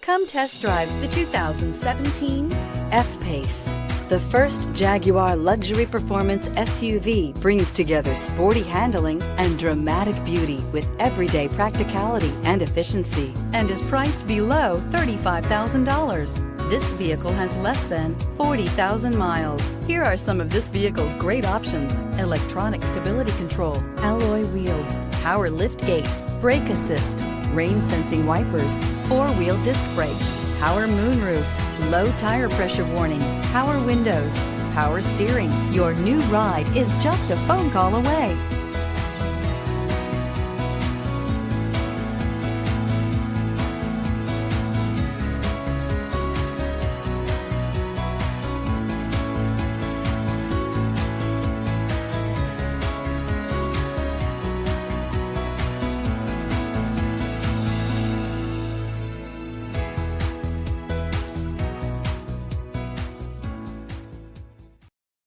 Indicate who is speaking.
Speaker 1: Come test drive the 2017 F-Pace. The first Jaguar luxury performance SUV brings together sporty handling and dramatic beauty with everyday practicality and efficiency, and is priced below $35,000. This vehicle has less than 40,000 miles. Here are some of this vehicle's great options: electronic stability control, alloy wheels, power liftgate, brake assist, rain sensing wipers, four-wheel disc brakes, power moonroof, low tire pressure warning, power windows, power steering. Your new ride is just a phone call away.